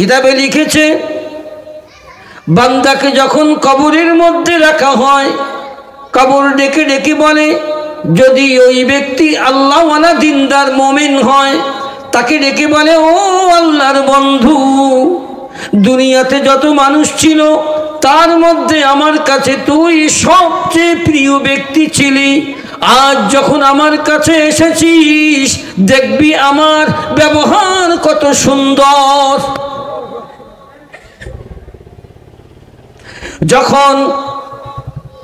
কিতাবে লিখেছে বান্দাকে যখন কবরের মধ্যে রাখা হয়, কবর ডেকে ডেকে বলে, যদি ওই ব্যক্তি আল্লাহওয়ালা দিনদার মুমিন হয়, তাকে ডেকে বলে, ও আল্লাহর বন্ধু, দুনিয়াতে যত মানুষ ছিল তার মধ্যে আমার কাছে তুই সবচেয়ে প্রিয় ব্যক্তি ছিলি। আজ যখন আমার কাছে এসেছিস, দেখবি আমার ব্যবহার কত সুন্দর। যখন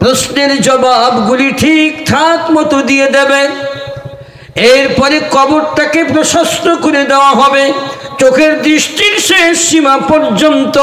প্রশ্নের জবাবগুলি ঠিকঠাক মতো দিয়ে দেবে, এরপরে কবরটাকে প্রশস্ত করে দেওয়া হবে চোখের দৃষ্টির শেষ সীমা পর্যন্ত।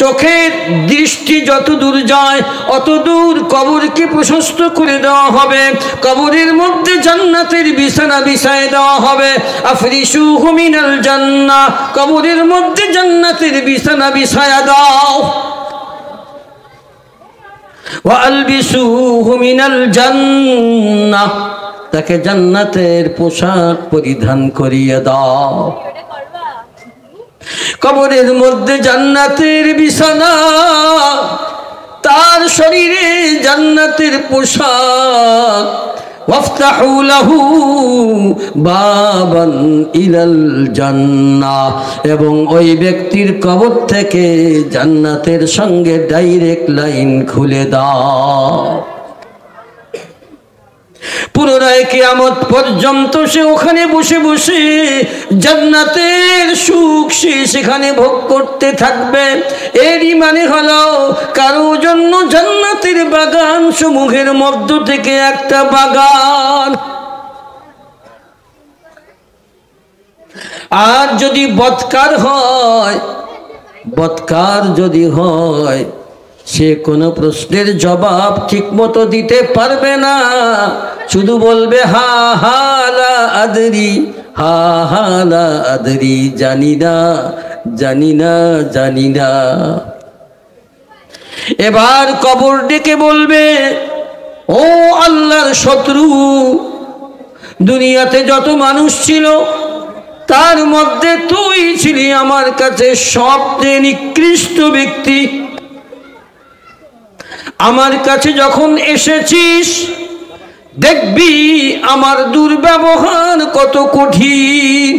চোখের দৃষ্টি যত দূর যায় অত দূর কবরকে প্রশস্ত করে দেওয়া হবে। কবরের মধ্যে জান্নাতের বিছানা বিছায় দেওয়া হবে। আফরিশুহু মিনাল জান্নাহ, কবরের মধ্যে জান্নাতের বিছানা বিছায়া দাও। ওয়া আলবিসুহু মিনাল জান্নাহ, তাকে জান্নাতের পোশাক পরিধান করিয়ে দাও। কবরের মধ্যে জান্নাতের বিছানা, তার শরীরে জান্নাতের পোশাক। ওয়াফতাহু লাহু বাবান ইলাল জান্নাহ, এবং ওই ব্যক্তির কবর থেকে জান্নাতের সঙ্গে ডাইরেক্ট লাইন খুলে দাও। পুনরায় কিয়ামত পর্যন্ত সে ওখানে বসে বসে জান্নাতের সুখ সে সেখানে ভোগ করতে থাকবে। এরই মানে হলো কারো জন্য জান্নাতের বাগান সমূহের মধ্য থেকে একটা বাগান। আর যদি বদকার যদি হয়, সে কোনো প্রশ্নের জবাব ঠিক মতো দিতে পারবে না, শুধু বলবে হা হা লা আদরি, হা হা লা আদরি, জানি না জানি না জানি না। এবার কবর ডেকে বলবে, ও আল্লাহর শত্রু, দুনিয়াতে যত মানুষ ছিল তার মধ্যে তুই ছিলি আমার কাছে সবচেয়ে নিকৃষ্ট ব্যক্তি। আমার কাছে যখন এসেছিস দেখবি আমার দুর্ব্যবহার কত কঠিন।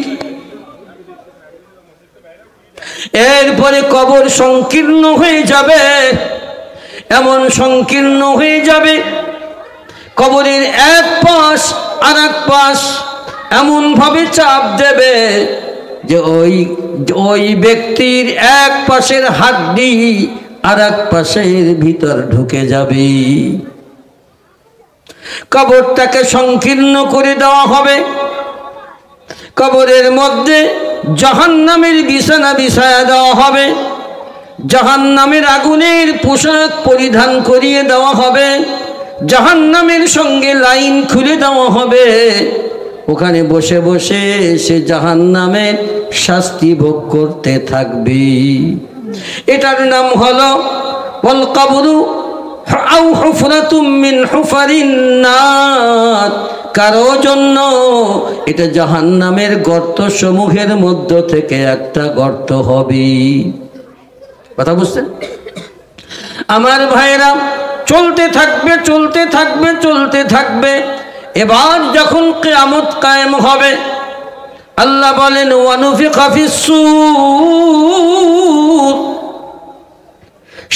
এরপরে কবর সংকীর্ণ হয়ে যাবে, এমন সংকীর্ণ হয়ে যাবে, কবরের এক পাশ আর এক পাশ এমন ভাবে চাপ দেবে যে ওই ব্যক্তির এক পাশের হাড্ডি আর এক পাশের ভিতর ঢুকে যাবে। কবরটাকে সংকীর্ণ করে দেওয়া হবে। কবরের মধ্যে জাহান্নামের বিছানা বিছায়া দেওয়া হবে। জাহান্নামের আগুনের পোশাক পরিধান করিয়ে দেওয়া হবে। জাহান্নামের সঙ্গে লাইন খুলে দেওয়া হবে। ওখানে বসে বসে সে জাহান্নামের শাস্তি ভোগ করতে থাকবে। এটার নাম হলো ওয়াল কবরু আও হুফরাতুম মিন হুফারিন নার। কারো জন্য এটা জাহান্নামের গর্ত সমূহের মধ্য থেকে একটা গর্ত হবে। কথা বুঝছেন আমার ভাইরা? চলতে থাকবে চলতে থাকবে চলতে থাকবে। এবার যখন কিয়ামত কায়েম হবে, আল্লাহ বলেন ওয়ানুফিখা ফিস-সূর,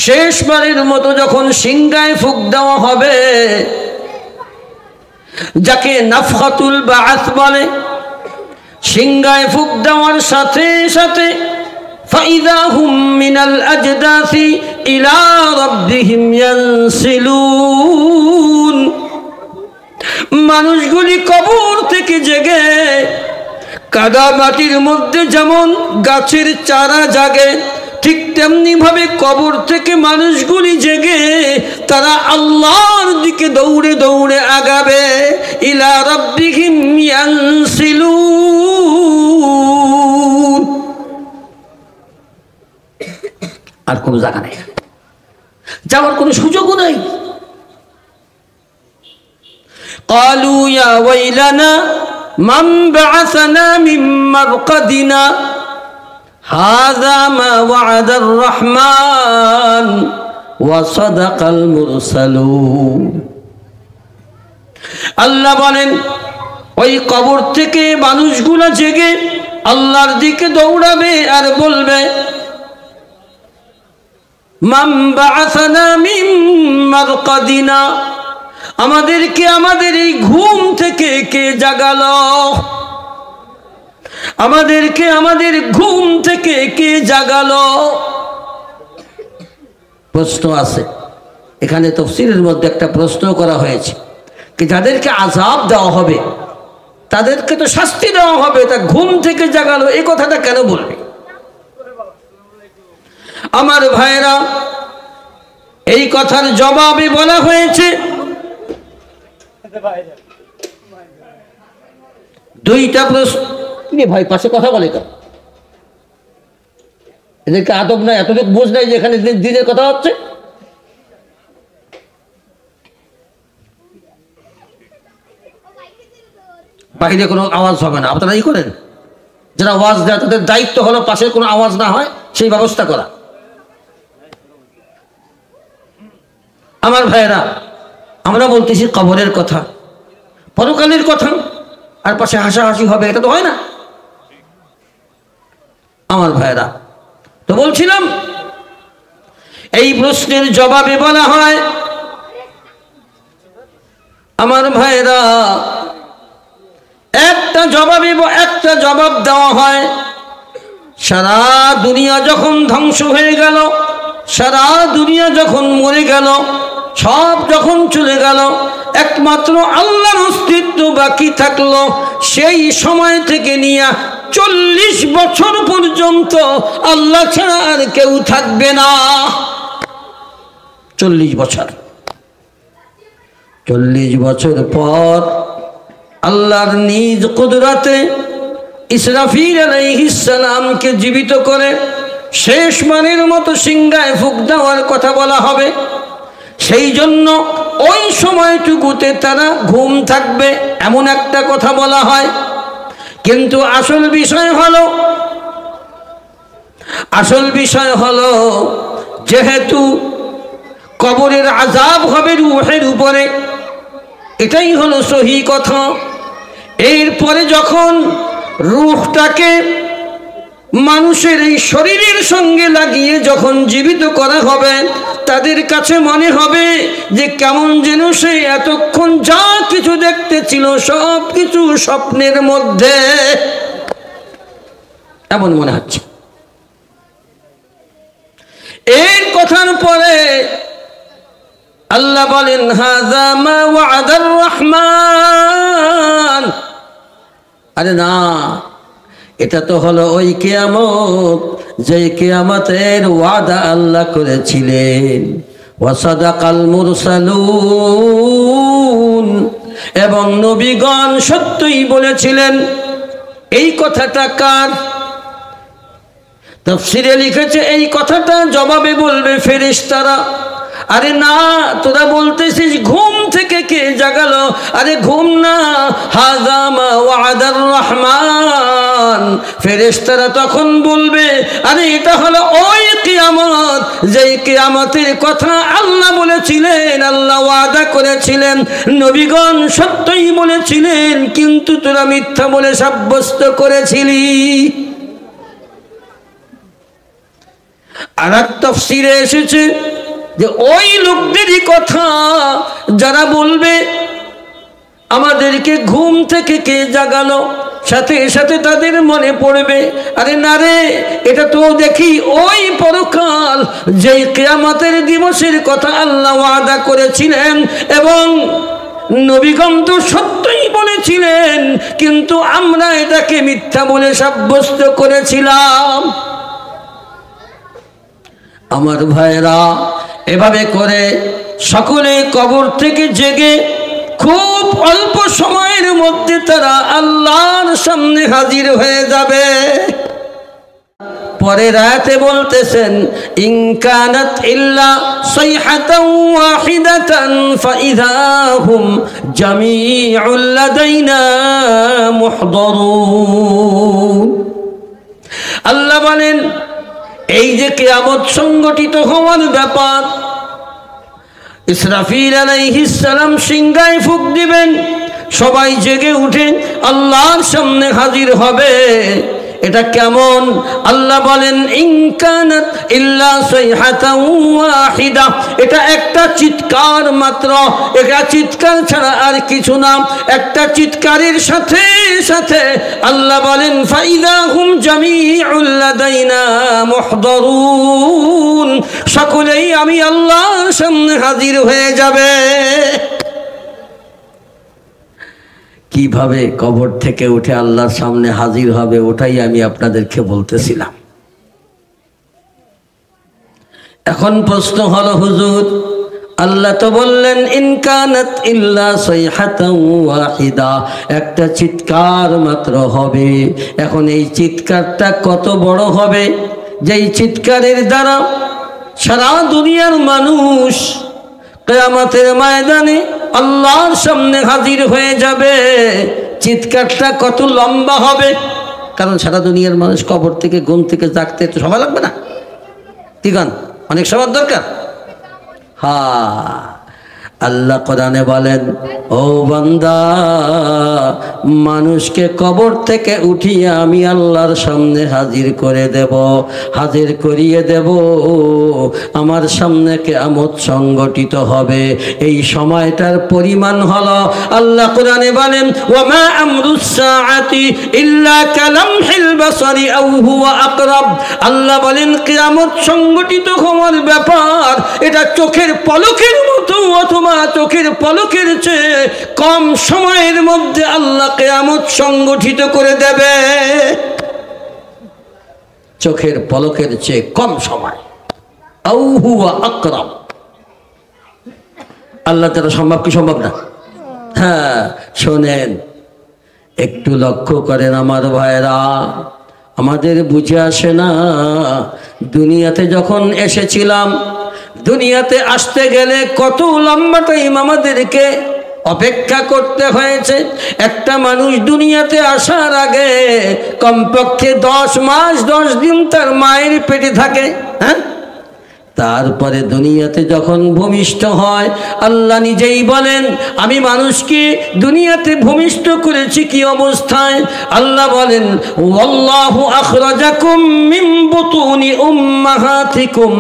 শেষবারের মতো যখন সিংহায় ফুঁক দেওয়া হবে, যাকে নাফখাতুল বাআস বলে, সিংহায় ফুঁক দেওয়ার সাথে সাথে ফাইযা হুম মিনাল আজদাসি ইলা রাব্বিহিম ইয়ানসিলুন। মানুষগুলি কবর থেকে জেগে কাদা মাটির মধ্যে যেমন গাছের চারা জাগে, ঠিক তেমনি ভাবে কবর থেকে মানুষগুলি জেগে তারা আল্লাহর দিকে দৌড়ে দৌড়ে আগাবে। ইলা রাব্বিহিম ইয়ানসিলুন। আর কোনো জায়গা নেই, যাওয়ার কোনো সুযোগও নাই। قالوا يا ويلنا من بعثنا من مرقدنا হাযা মা ওয়া'দার রহমান ওয়া সাদাকাল মুরসালুন। আল্লাহ বলেন ওই কবর থেকে মানুষগুলা জেগে আল্লাহর দিকে দৌড়াবে আর বলবে, মান বা'আসানা মিন মারকাদিনা, আমাদেরকে আমাদের এই ঘুম থেকে কে জাগালো, আমাদেরকে আমাদের ঘুম থেকে কে জাগালো। প্রশ্ন আছে এখানে, তাফসীরের মধ্যে একটা প্রশ্ন করা হয়েছে কি যাদেরকে আযাব দেওয়া হবে তাদেরকে তো শাস্তি দেওয়া হবে, তা ঘুম থেকে জাগালো এই কথাটা কেন বলবে? আমার ভাইরা, এই কথার জবাবে বলা হয়েছে দুইটা প্রশ্ন। ভাই পাশে কথা বলে কেন? এদেরকে আদব নাই, এতটুকু বোঝ নাই যে এখানে দিনের কথা হচ্ছে। বাইরে কোনো আওয়াজ হবে না, আপনারা করেন। যারা আওয়াজ দেয় তাদের দায়িত্ব হলো পাশে কোনো আওয়াজ না হয় সেই ব্যবস্থা করা। আমার ভাইয়েরা, আমরা বলতেছি কবরের কথা, পরকালের কথা, আর পাশে হাসাহাসি হবে, এটা তো হয় না। আমার ভাইয়েরা, তো বলছিলাম এই প্রশ্নের জবাবে বলা হয়, আমার ভাইয়েরা একটা জবাব দেওয়া হয়। সারা দুনিয়া যখন ধ্বংস হয়ে গেল, সারা দুনিয়া যখন মরে গেল, সব যখন চলে গেল, একমাত্র আল্লাহর অস্তিত্ব বাকি থাকলো, সেই সময় থেকে নিয়ে 40 বছর পর্যন্ত আল্লাহ ছাড়া আর কেউ থাকবে না। 40 বছর। 40 বছর পর আল্লাহর নিজ কুদরতে ইসরাফিল আলাইহিস সালামকে জীবিত করে শেষ মানের মতো সিংহায় ফুঁক দেওয়ার কথা বলা হবে। সেই জন্য ওই সময়টুকুতে তারা ঘুম থাকবে এমন একটা কথা বলা হয়। কিন্তু আসল বিষয় হলো যেহেতু কবরের আযাব হবে রূহের উপরে, এটাই হলো সহি কথা। এরপরে যখন রূহটাকে মানুষের এই শরীরের সঙ্গে লাগিয়ে যখন জীবিত করা হবে, তাদের কাছে মনে হবে যে কেমন যেন সে এতক্ষণ যা কিছু দেখতেছিল সব কিছু স্বপ্নের মধ্যে, এমন মনে হচ্ছে। এর কথার পরে আল্লাহ বলেন, হাযা মা ওয়া'দার রহমান। আরে না, এটা তো হলো ওই কিয়ামত যে কিয়ামতের ওয়াদা আল্লাহ করেছিলেন। ওয়া সাদাকাল মুরসালুন, এবং নবীগণ সত্যই বলেছিলেন। এই কথাটা কার? তাফসীরে লিখেছে এই কথাটা জবাবে বলবে ফেরেশতারা। আরে না, তোরা বলতেছিস ঘুম থেকে কে জাগালো? আরে ঘুম না, হাযা মা ওয়া'দার রহমান। ফেরেশতারা তখন বলবে, আরে এটা হলো ওই কিয়ামত যেই কিয়ামতের কথা আল্লাহ বলেছিলেন, আল্লাহ ওয়াদা করেছিলেন, নবীগণ সত্যই বলেছিলেন, কিন্তু তোরা মিথ্যা বলে সাব্যস্ত করেছিলি। আর এক তাফসীরে এসেছে যে ওই লোকদেরই কথা যারা বলবে আমাদেরকে ঘুম থেকে কে জাগালো, সাথে সাথে তাদের মনে পড়বে, আরে না রে, এটা তো দেখি ওই পরকাল যেই কিয়ামতের দিবসের কথা আল্লাহ ওয়াদা করেছিলেন এবং নবীগণ তো সত্যই বলেছিলেন, কিন্তু আমরা এটাকে মিথ্যা বলে সাব্যস্ত করেছিলাম। আমার ভাইরা, এভাবে করে সকলে কবর থেকে জেগে খুব অল্প সময়ের মধ্যে তারা আল্লাহর সামনে হাজির হয়ে যাবে। পরের আয়াতে বলতেছেন, ইন কানাত ইল্লা সাইহাতান ওয়াহিদাতান ফাইযা হুম জামিউল লাদাইনা মুহদারুন। আল্লাহ বলেন এই যে কিয়ামত সংগঠিত হওয়ার ব্যাপার, ইসরাফিল আলাইহিস সালাম সিংহায় ফুঁক দিবেন, সবাই জেগে উঠে আল্লাহর সামনে হাজির হবে। এটা কেমন? আল্লাহ বলেন ইনকানাত ইল্লা সাইহাতান ওয়াহিদা, এটা একটা চিৎকার মাত্র, এটা চিৎকার ছাড়া আর কিছু না। একটা চিৎকারের সাথে সাথে আল্লাহ বলেন ফাইদা হুম জামিউল লাদাইনা মুহদারুন, সকলেই আমি আল্লাহর সামনে হাজির হয়ে যাবে। কিভাবে কবর থেকে উঠে আল্লাহর সামনে হাজির হবে ওটাই আমি আপনাদেরকে বলতেছিলাম। এখন প্রশ্ন হলো হুজুর, আল্লাহ তো বললেন ইনকানাত ইল্লা সাইহাতান ওয়াহিদা, একটা চিৎকার মাত্র হবে। এখন এই চিৎকারটা কত বড় হবে যেই চিৎকারের দ্বারা সারা দুনিয়ার মানুষ কিয়ামতের ময়দানে আল্লাহর সামনে হাজির হয়ে যাবে। চিৎকারটা কত লম্বা হবে, কারণ সারা দুনিয়ার মানুষ কবর থেকে ঘুম থেকে জাগতে তো সময় লাগবে না, কি গান অনেক সময় দরকার। হ্যাঁ, আল্লাহ কোরআনে বলেন ও বান্দা, মানুষকে কবর থেকে উঠিয়ে আমি আল্লাহর সামনে হাজির করে দেব, হাজির করিয়ে দেব। আমার সামনে কিয়ামত সংগঠিত হবে। এই সময়টার পরিমাণ হলো, আল্লাহ কোরআনে বলেন ওয়ামা আমরুস সাআতি ইল্লা কালামহিল বাসারি আও হুয়া আকরাব। আল্লাহ বলেন কিয়ামত সংগঠিত হওয়ার ব্যাপার এটা চোখের পলকের মতো অথবা চোখের পলকের চেয়ে কম সময়ের মধ্যে আল্লাহ কিয়ামত সংগঠিত করে দেবে। চোখের পলকের চেয়ে কম সময়, আও হুয়া আকরাব। আল্লাহ তাআলা সম্ভব কি সম্ভব না? হ্যাঁ, শোনেন একটু লক্ষ্য করেন আমার ভাইরা, আমাদের বুঝে আসে না দুনিয়াতে যখন এসেছিলাম, দুনিয়াতে আসতে গেলে কত লম্বা টাইম আমাদেরকে অপেক্ষা করতে হয়েছে। একটা মানুষ দুনিয়াতে আসার আগে কমপক্ষে 10 মাস 10 দিন তার মায়ের পেটে থাকে। হ্যাঁ, তারপরে দুনিয়াতে যখন ভূমিষ্ঠ হয়, আল্লাহ নিজেই বলেন আমি মানুষকে দুনিয়াতে ভূমিষ্ঠ করেছি কি অবস্থায়। আল্লাহ বলেন ওয়াল্লাহু আখরাজাকুম মিন বুতুনি উম্মাহাতিকুম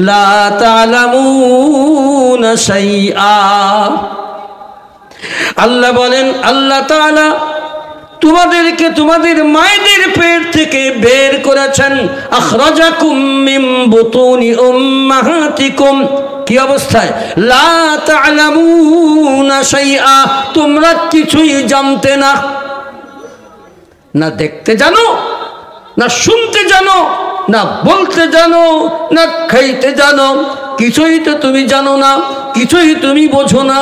লা তা'লামুনা শাইআ। আল্লাহ বলেন আল্লাহ তাআলা তোমাদেরকে তোমাদের মায়েদের পেট থেকে বের করেছেন। আখরাজাকুম মিন বুতুনি উম্মাহাতিকুম, কি অবস্থায়? লা তা'লামুনা শাইআ, তোমরা কিছুই জানতে না, না দেখতে জানো, না শুনতে জানো, না বলতে জানো, না খাইতে জানো, কিছুই তো তুমি জানো না, কিছুই তুমি বোঝো না।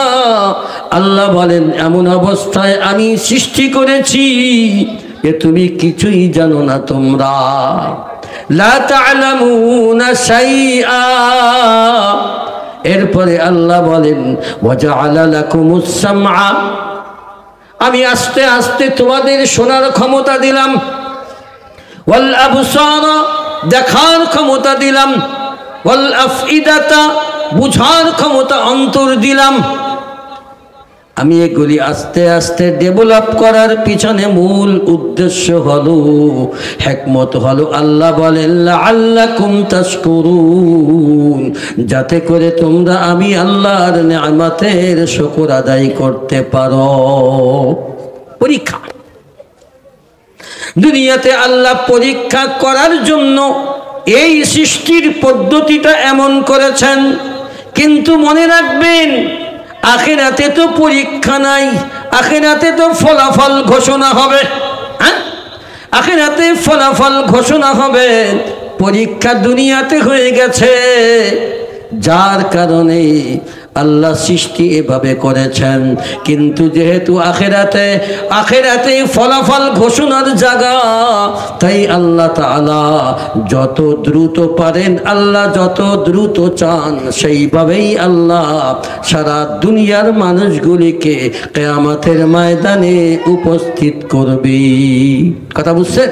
আল্লাহ বলেন এমন অবস্থায় আমি সৃষ্টি করেছি যে তুমি কিছুই জানো না, তোমরা লা তা'লামুনা শাইআ। এরপরে আল্লাহ বলেন ওয়াজআলা লাকুমুস সামআ, আমি আস্তে আস্তে তোমাদের শোনার ক্ষমতা দিলাম, ওয়াল আবসারা, দেখার ক্ষমতা দিলাম, ওয়াল আফইদাতা, বুঝার ক্ষমতা অন্তর দিলাম। আমি এগুলি আস্তে আস্তে ডেভেলপ করার পিছনে মূল উদ্দেশ্য হলো, হিকমত হলো, আল্লাহ বলেন লাআল্লাকুম তাশকুরুন, যাতে করে তোমরা আমি আল্লাহর নিয়ামতের শুকর আদায় করতে পারো। পরীক্ষা, দুনিয়াতে আল্লাহ পরীক্ষা করার জন্য এই সৃষ্টির পদ্ধতিটা এমন করেছেন। কিন্তু মনে রাখবেন আখিরাতে তো পরীক্ষা নাই, আখিরাতে তো ফলাফল ঘোষণা হবে। হ্যাঁ, আখিরাতে ফলাফল ঘোষণা হবে, পরীক্ষা দুনিয়াতে হয়ে গেছে। যার কারণে আল্লাহ সৃষ্টি এভাবে করেছেন। কিন্তু যেহেতু আখিরাতে ফলাফল ঘোষণার জায়গা, তাই আল্লাহ তাআলা যত দ্রুত পারেন, আল্লাহ যত দ্রুত চান, সেইভাবেই আল্লাহ সারা দুনিয়ার মানুষগুলিকে কিয়ামতের ময়দানে উপস্থিত করবে। কথা বুঝছেন?